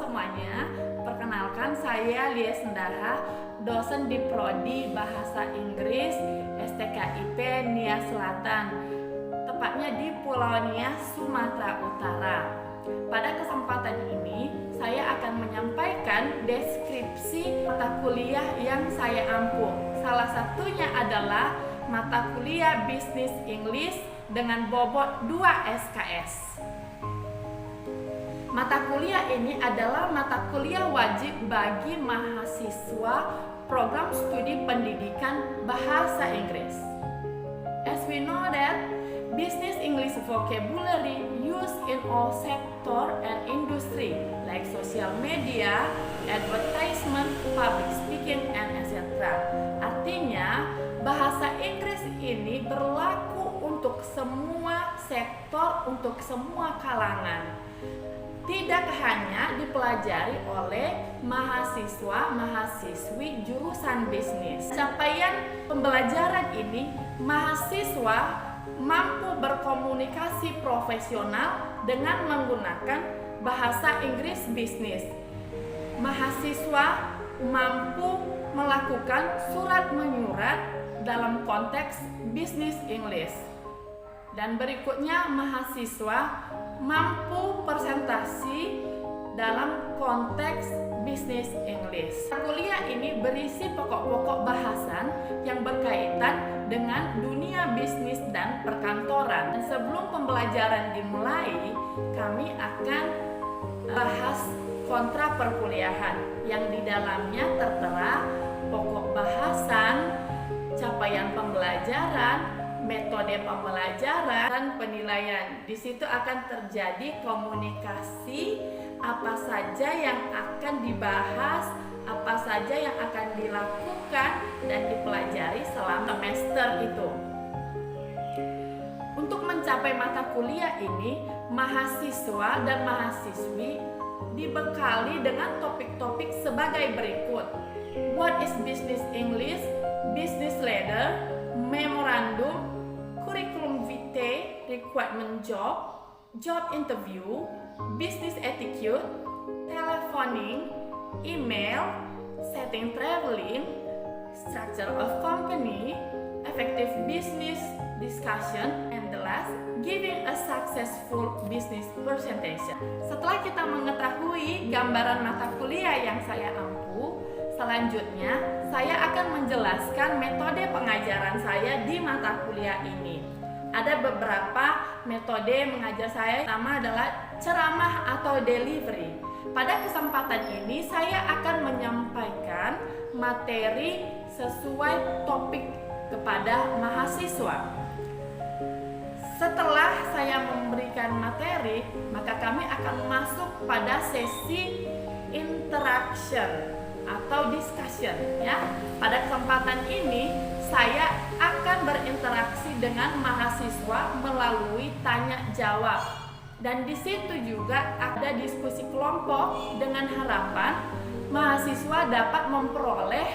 semuanya, perkenalkan saya Lia Sendaha, dosen di Prodi Bahasa Inggris STKIP Nia Selatan, tepatnya di Pulau Nias, Sumatera Utara. Pada kesempatan ini, saya akan menyampaikan deskripsi mata kuliah yang saya ampuh. Salah satunya adalah mata kuliah Business English dengan bobot 2 SKS. Mata kuliah ini adalah mata kuliah wajib bagi mahasiswa program studi pendidikan bahasa Inggris. As we know that business English vocabulary used in all sector and industry like social media, advertisement, public speaking, and etc. Artinya, bahasa Inggris ini berlaku untuk semua sektor, untuk semua kalangan. Tidak hanya dipelajari oleh mahasiswa-mahasiswi jurusan bisnis. Capaian pembelajaran ini, mahasiswa mampu berkomunikasi profesional dengan menggunakan bahasa Inggris bisnis. Mahasiswa mampu melakukan surat menyurat dalam konteks bisnis English. Dan berikutnya, mahasiswa mampu presentasi dalam konteks bisnis English. Kuliah ini berisi pokok-pokok bahasan yang berkaitan dengan dunia bisnis dan perkantoran. Dan sebelum pembelajaran dimulai, kami akan bahas kontra perkuliahan yang di dalamnya tertera pokok bahasan, capaian pembelajaran, metode pembelajaran, dan penilaian. Di situ akan terjadi komunikasi, apa saja yang akan dibahas, apa saja yang akan dilakukan dan dipelajari selama semester itu. Untuk mencapai mata kuliah ini, mahasiswa dan mahasiswi dibekali dengan topik-topik sebagai berikut. What is business English? Business letter, memorandum, curriculum vitae, requirement job, job interview, business etiquette, telephoning, email, setting traveling, structure of company, effective business discussion, and the last, giving a successful business presentation. Setelah kita mengetahui gambaran mata kuliah yang saya ampuh, selanjutnya saya akan menjelaskan metode pengajaran saya di mata kuliah ini. Ada beberapa metode mengajar saya. Pertama adalah ceramah atau delivery. Pada kesempatan ini saya akan menyampaikan materi sesuai topik kepada mahasiswa. Setelah saya memberikan materi, maka kami akan masuk pada sesi interaction atau discussion ya. Pada kesempatan ini saya akan berinteraksi dengan mahasiswa melalui tanya jawab. Dan di situ juga ada diskusi kelompok dengan harapan mahasiswa dapat memperoleh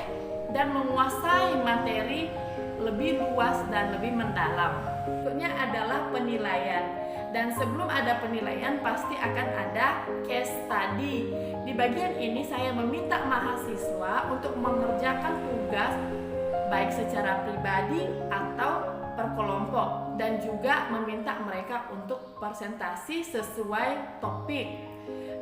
dan menguasai materi lebih luas dan lebih mendalam. Berikutnya adalah penilaian. Dan sebelum ada penilaian pasti akan ada case study. Di bagian ini saya meminta mahasiswa untuk mengerjakan tugas baik secara pribadi atau berkelompok, dan juga meminta mereka untuk presentasi sesuai topik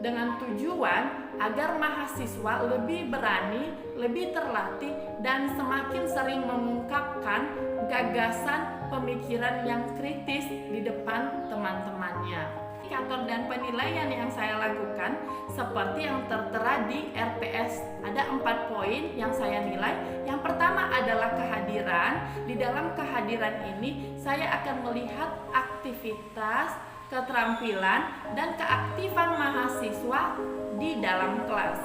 dengan tujuan agar mahasiswa lebih berani, lebih terlatih, dan semakin sering mengungkapkan gagasan pemikiran yang kritis di depan teman-temannya. Indikator dan penilaian yang saya lakukan seperti yang tertera di RPS. Ada 4 poin yang saya nilai. Yang pertama adalah kehadiran. Di dalam kehadiran ini saya akan melihat aktivitas, keterampilan, dan keaktifan mahasiswa di dalam kelas.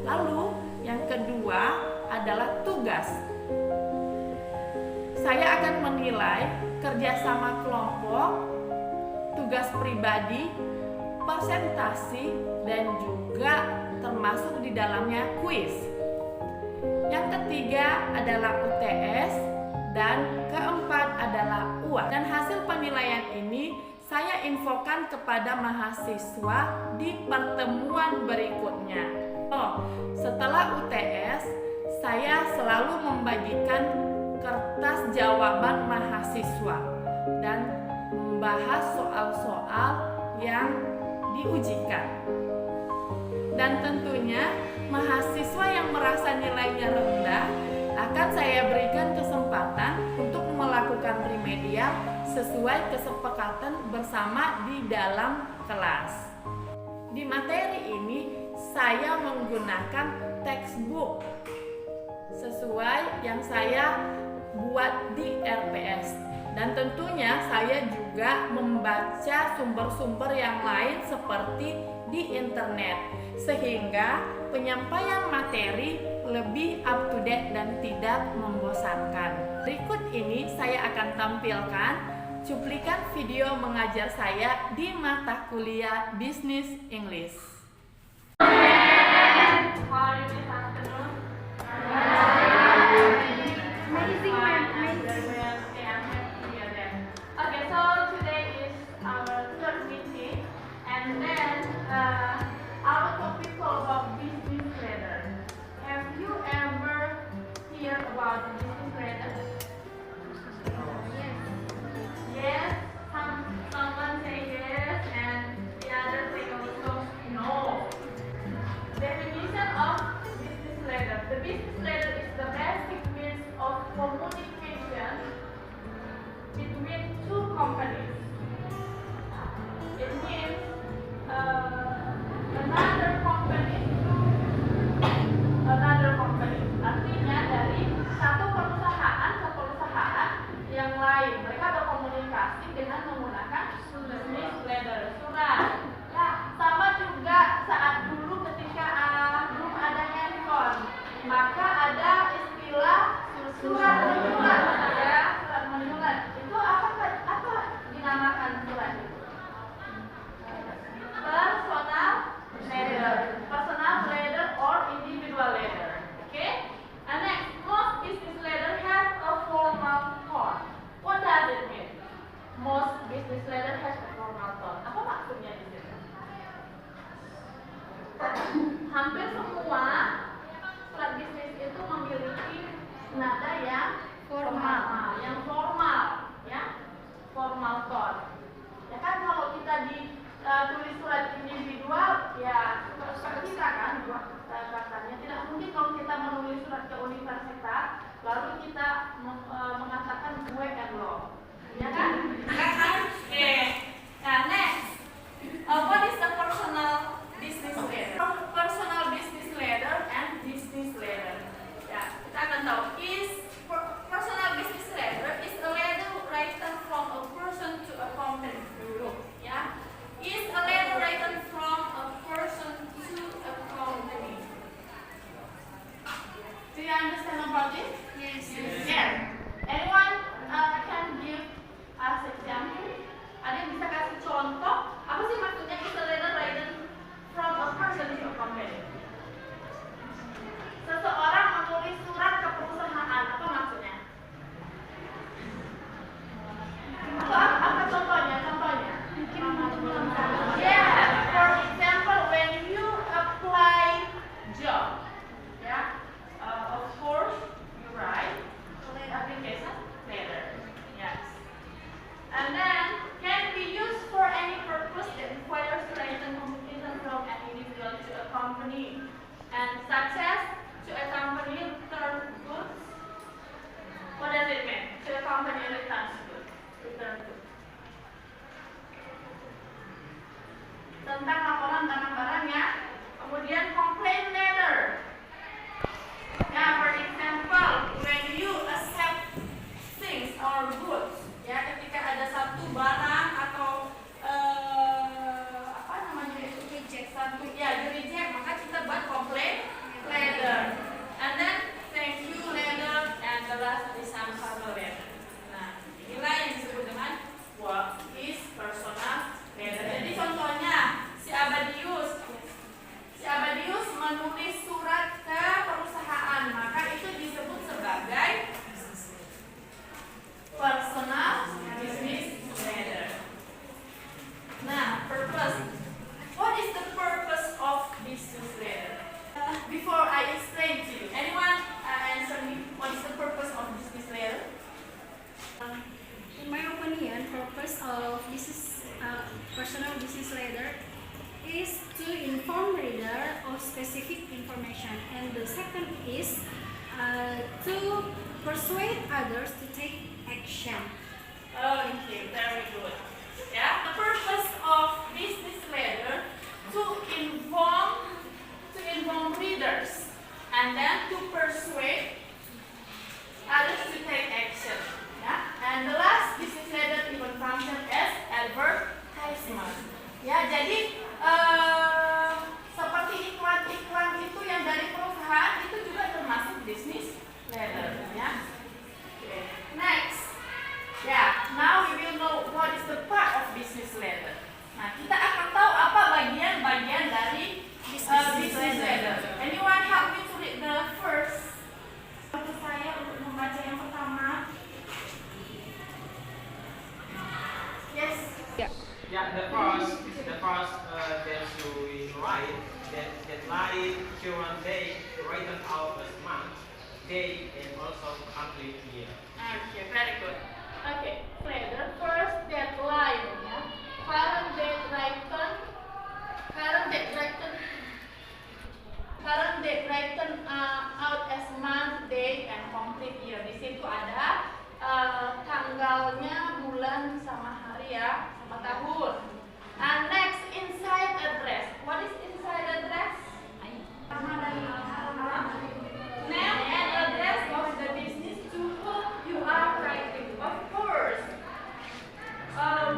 Lalu yang kedua adalah tugas. Saya akan menilai kerjasama kelompok, tugas pribadi, presentasi, dan juga termasuk di dalamnya kuis. Yang ketiga adalah UTS, dan keempat adalah UAS. Dan hasil penilaian ini saya infokan kepada mahasiswa di pertemuan berikutnya. Setelah UTS, saya selalu membagikan kertas jawaban mahasiswa dan membahas soal-soal yang diujikan. Dan tentunya mahasiswa yang merasa nilainya rendah akan saya berikan kesempatan untuk melakukan remedial sesuai kesepakatan bersama di dalam kelas. Di materi ini saya menggunakan textbook sesuai yang saya buat di RPS, dan tentunya saya juga membaca sumber-sumber yang lain seperti di internet sehingga penyampaian materi lebih up to date dan tidak membosankan. Berikut ini saya akan tampilkan cuplikan video mengajar saya di mata kuliah Business English. How are you this afternoon? Amazing, ma'am. Okay, so today is our third meeting, and then our topic about business leader. Have you ever hear about business leader? Yes. Someone say yes, and the other say also no. Definition of business leader. The business leader is the basic means of communication between two companies. It means another company to another company. Artinya dari satu perusahaan ke perusahaan yang lain. Mereka berkomunikasi dengan menggunakan business letter, surat. Ya, sama juga saat dulu ketika belum ada handphone, maka ada istilah surat menyurat. Ya, surat menyurat. Itu apa dinamakan surat itu? Personal letter or individual letter. Okay? And next, most business letter have a formal tone. What does it mean? Most business letter has a formal tone. Apa maksudnya di sini? Hampir semua surat bisnis itu memiliki nada yang formal, ya, formal tone. Ya kan, kalau kita tulis surat individual, ya seperti kita kan, katanya tidak mungkin kalau kita menulis surat ke universitas lalu kita mengatakan gue and lo, ya kan? Oke. Nah, next, what is the personal business letter? Personal business letter what is the purpose of business letter? Before I explain to you, anyone answer me? What is the purpose of business letter? In my opinion, purpose of business personal business letter is to inform reader of specific information, and the second is to persuade others to take action. Okay, very good. Yeah, the purpose of business letter to inform readers and then to persuade others to take action. Yeah, and the last business letter even function as advertisement. Ya, jadi seperti iklan-iklan itu yang dari perusahaan itu juga termasuk business letter. Ya. Okay. Next. Yeah, now we will know what is the part of business letter. Nah, kita akan tahu apa bagian-bagian dari business letter. Anyone help me to read the first? Bantu saya untuk membaca yang pertama. Yes. Yeah, the first that you will write that like current day written out as month, day, and also complete year. Okay, very good. Okay, letter first deadline. Ya. Current date written out as month, day, and complete year. Di situ ada tanggalnya, bulan, sama hari ya, sama tahun. And next, inside address. What is inside address? Name and address of the business to whom you are writing. Of course,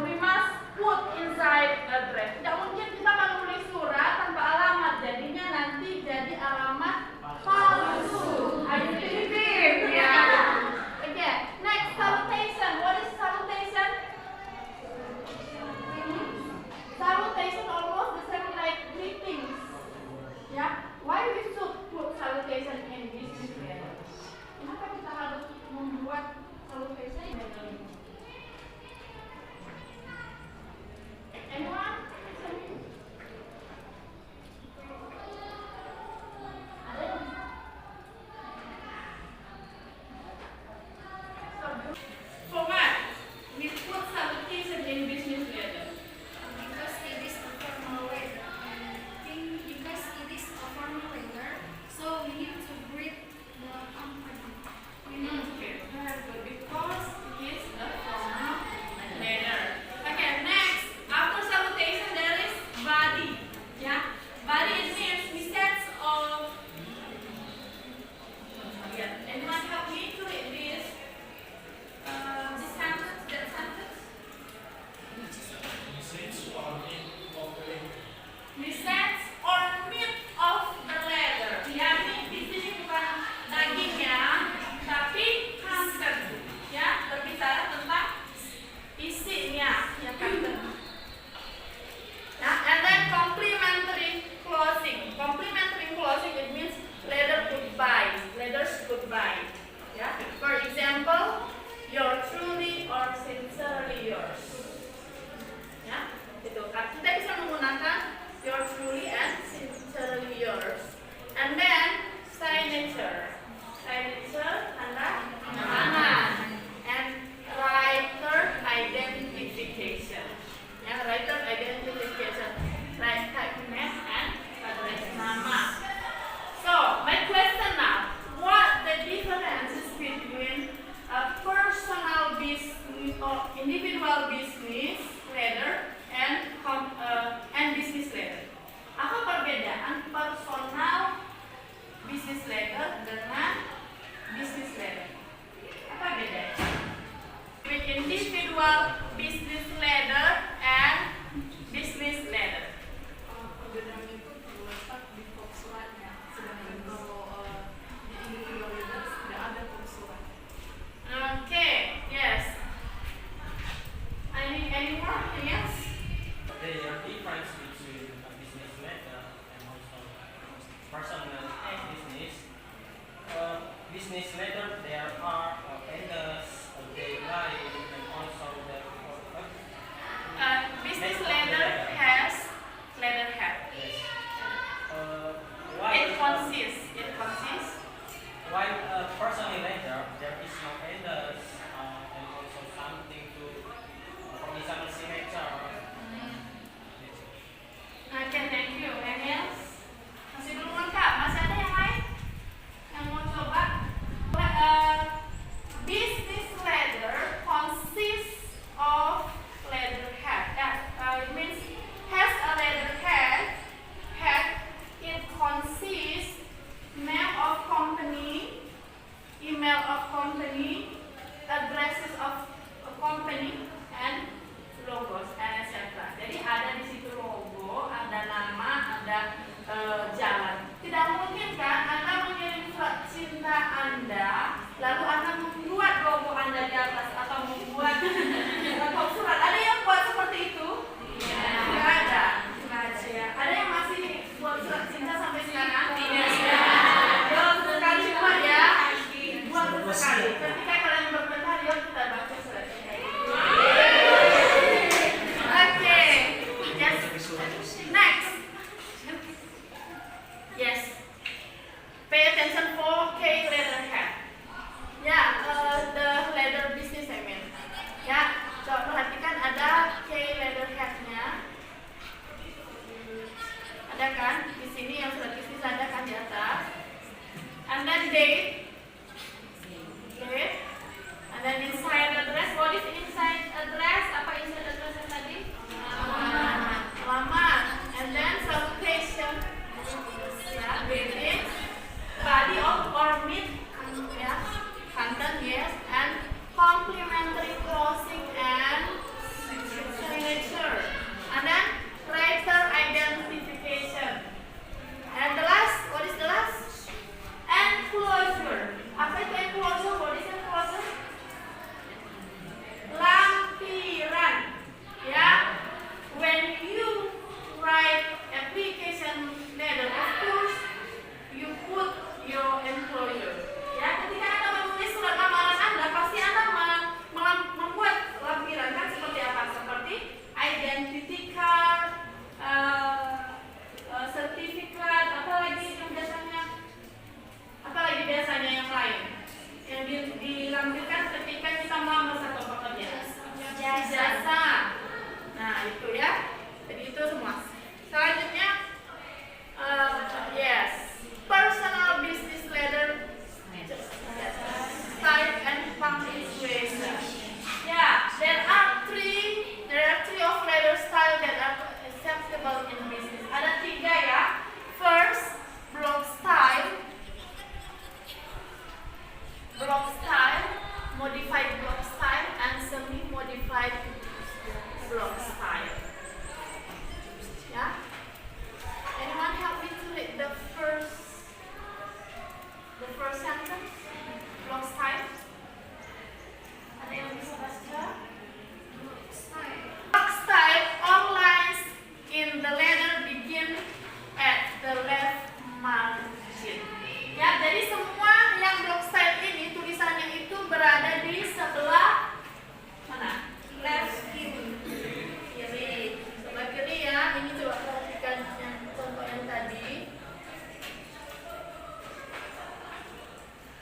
we must put inside address. Tidak mungkin kita menulis surat tanpa alamat. Jadinya nanti jadi alamat palsu. Ayo Filipin, ya. Okay. Next, salutation. What is salutation? Salutation almost the same like greetings. Ya. Why we should put salutation in business letter? Kenapa kita harus membuat salutation? Anyone? For what? We put salutation in business letter. Because it is a formal letter, because it is a formal letter, so we need to greet the company. Okay, very good. Because it is a formal letter. Okay, next. After salutation, there is body. Yeah, body it means message of. Yeah. Anyone help me to read this? This sentence, that sentence. Message or meat of the letter. Ya, meat di sini bukan dagingnya, tapi content. Ya, berbicara tentang isinya, ya content. Nah, and then complimentary closing. Complimentary closing it means letter goodbye. Letters goodbye. Ya, for example, your truly or sincerely yours. Ya, itu kan kita bisa menggunakan your truly and sincerely yours. And then signature. Signature tanda tangan. And writer identification. Ya, writer identification. Like type name and address nama. So, my question now. What the differences between a personal business or individual business letter and business letter? Apa perbedaan personal business letter dengan business letter? Apa bedanya? With individual business letter and business letter. Perbedaan itu terletak di suratnya, sedangkan kalau di individual letter tidak ada surat. Okay, yes. Any more? Yes. There are difference between a business letter and also personal business. Business letter there are vendors, deadline, and also the Business letter has ada jalan. Tidak mungkin kan Anda mengirim surat cinta Anda, lalu Anda membuat logo Anda di atas atau membuat surat. Ada yang buat seperti itu? Tidak ada. Ya. Ada yang masih buat surat cinta sampai sekarang? Tidak. Belum sekali buat ya. Buat sekali. Ketika kalian berbentar, yuk kita baca surat cinta. Oke. Yes. Next. Yes. Pay attention for K letterhead. Ya, the leather business I mean. Ya, coba perhatikan ada K letterhead-nya. Ada kan? Di sini yang surat bisnis ada kan di atas. And then date. Okay. And then inside address. What is inside address? Apa inside address yang tadi? Alamat. And then salutation. Ya, greeting. Body of or mid. Ya, content yes. And complimentary closing and signature. And then writer identification. And the last, what is the last? Enclosure. Apa itu enclosure? What is enclosure? Lampiran. Ya. When you write application letter, of course you put your enclosure. Ya, ketika Anda menulis surat lamaran Anda, pasti Anda membuat lampiran kan seperti apa? Seperti identity card, sertifikat, apalagi biasanya yang lain yang dilampirkan ketika kita melamar satu pekerjaan. Jasa. Nah itu ya. Jadi itu semua. Selanjutnya, yes, personal business letter style and punctuation. Yeah, there are three of letter style that are acceptable in business. Ada 3 ya. First, block style, modified block style, and semi-modified block style. Yeah. Anyone help me to read the first sentence? Block style. Ada yang bisa baca? Block style, all lines in the letter begin at the left margin. Ya, jadi semua yang block style ini tulisannya itu berada di sebelah mana? Left kiri. Sebelah kiri ya. Ini coba perhatikan yang contoh yang tadi.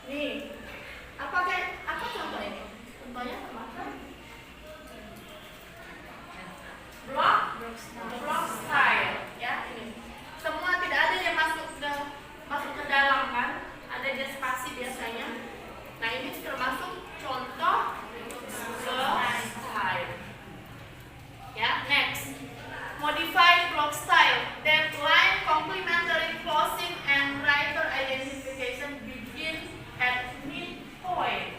Nih. Apa contoh ini? Contohnya apa? Block style ya ini. Semua tidak ada yang masuk ke dalam kan? Ada dia spasi biasanya. Nah, ini termasuk contoh block style. Ya, next. Modified block style. That line complementary closing and writer identification begin at midpoint.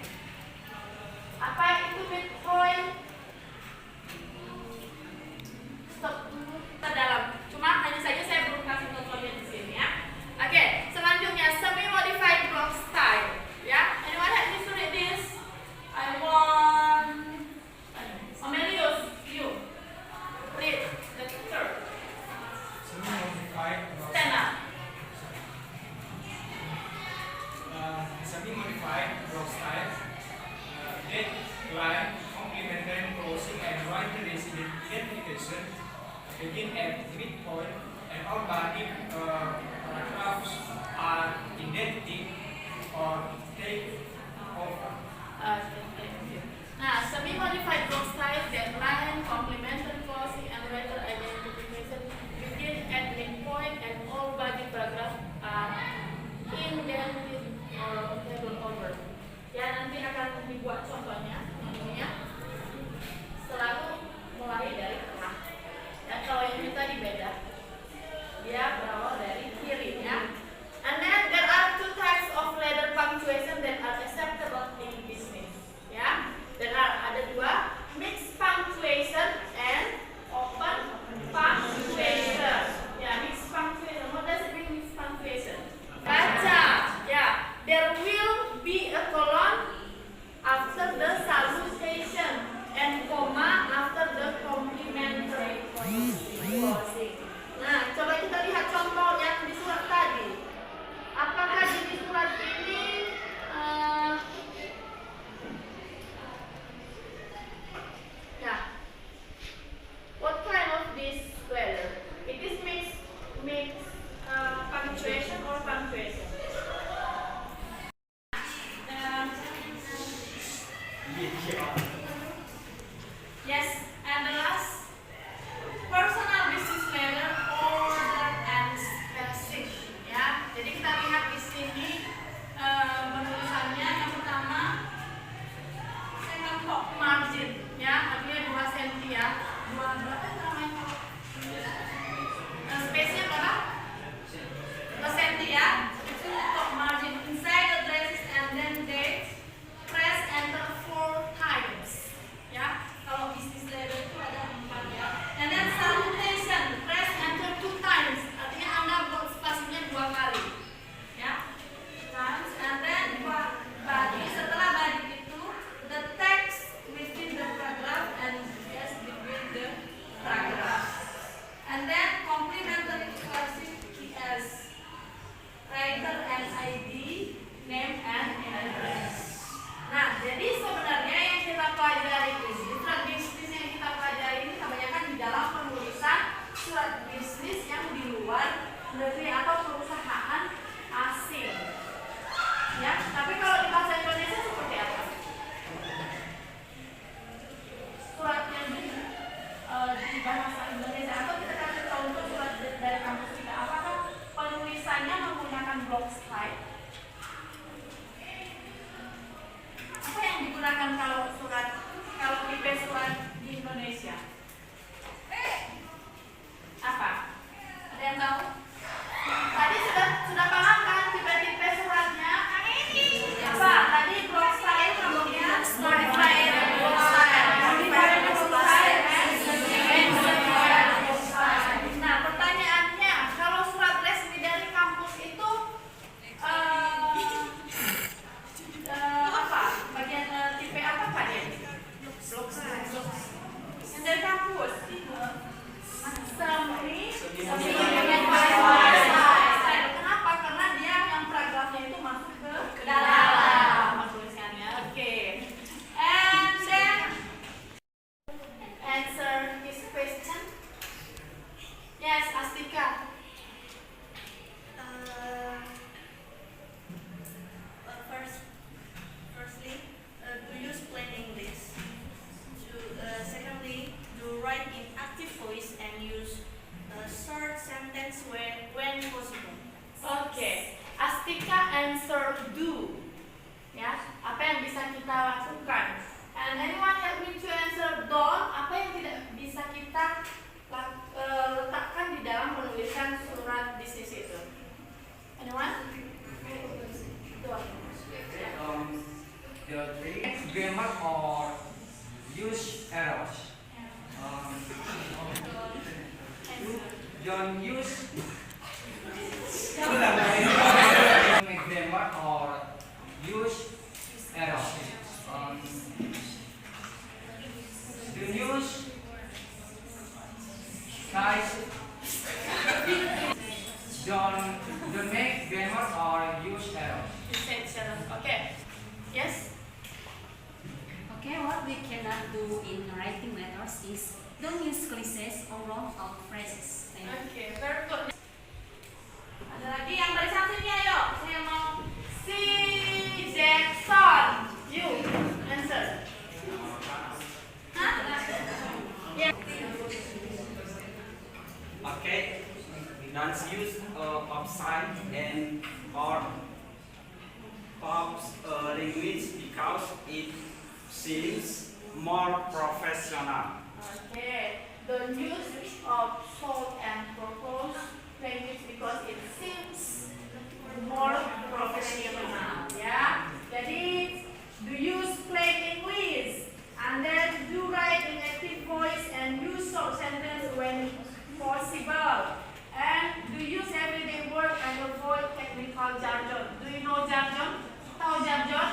Apa itu midpoint? Terdalam. Cuma hanya saja saya belum kasih contohnya di sini ya. Oke, selanjutnya semi-modified block style. Ya, anyone help me to read this? I want Amelius, you read the picture. Semi-modified block Stand up. Semi-modified block style. That line complementary closing and writer identification begin at midpoint and all body paragraphs are indented or take over. Nah, semi-modified block style that line complementary closing and writer identification begin at midpoint and all body paragraphs are indented or table over. Ya, nanti akan dibuat contohnya. Selalu mulai dari tengah. Dan kalau yang ini tadi beda, dia berawal dari kiri ya. And then there are 2 types of letter punctuation that are acceptable in business. Ya, ada 2, mixed punctuation and open punctuation. Ya, mixed punctuation surat bisnis yang di luar negeri atau perusahaan asing. Ya, tapi kalau di bahasa Indonesia seperti apa? Surat yang di bahasa Indonesia atau kita kasih tahu untuk surat dari kampus kita, apakah penulisannya menggunakan block style? Apa yang digunakan kalau tipe surat di Indonesia? Apa? Ada yang tahu? Tadi sudah paham kan tipe-tipe suratnya? Apa? Tadi block style, kemudian modified block style. Nah, pertanyaannya, kalau surat resmi dari kampus itu apa? Bagian tipe apa Pak dia? Block style. Yang dari kampus. Kenapa? Karena dia yang paragrafnya itu masuk ke dalam tulisannya. Oke. And then answer his question. Yes, Astika. Firstly, do use plain English. Secondly, do write in active voice and use short sentence when possible. Oke. Astika answer do. Ya, apa yang bisa kita lakukan? And anyone help me to answer don't? Apa yang tidak bisa kita letakkan di dalam penulisan surat bisnis itu? Anyone? Don't. The grammar or use errors. Don't use grammar or use errors. Don't use size. Don't make grammar or use errors. You said Sharon. Okay. Yes. Okay, what we cannot do in writing letters is don't use cliches or round out phrases. Thank you. Oke, very good. Ada lagi yang dari sini, ayo. Saya mau si Jackson. You answer. Hah? Yeah. Okay, don't use pop sign and or pop language because it seems more professional. Okay. Don't use of salt and purple language because it seems more professional. Ya. Jadi do use plain English and then do write in active voice and use short sentence when possible. And do use everyday word and avoid technical jargon. Do you know jargon? Tahu jargon?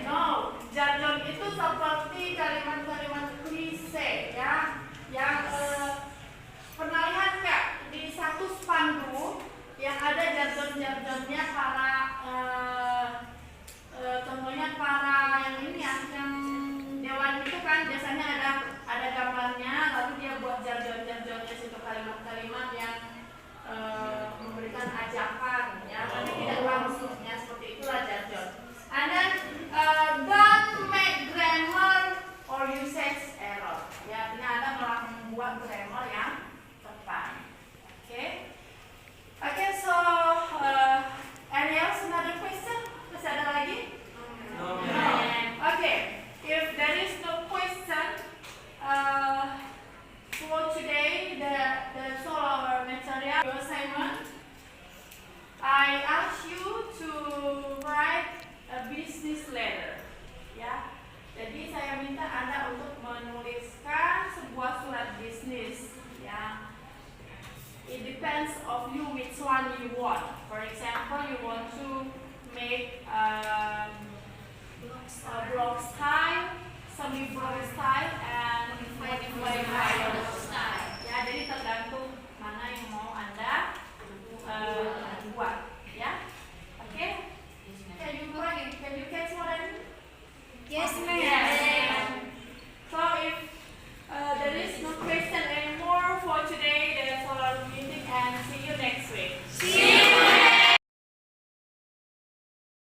No. Jargon itu seperti kalimat-kalimat klise ya, yang pernah lihat nggak di satu spanduk yang ada jargon-jargonnya para contohnya para yang ini yang dewan itu kan biasanya ada gambarnya, lalu dia buat jargon-jargonnya situ, kalimat-kalimat yang memberikan ajakan ya, tapi tidak langsungnya, seperti itulah jargon. And then don't make grammar or usage error. Ya, artinya Anda membuat grammar yang tepat. Okay. Okay, so any else another question? Masih ada lagi? No. Okay. If there is no question for today, that's all our material. Your assignment. I ask you to write a business letter, ya. Jadi saya minta Anda untuk menuliskan sebuah surat bisnis, ya. It depends of you which one you want. For example, you want to make a blog style, semi-blog style, and modified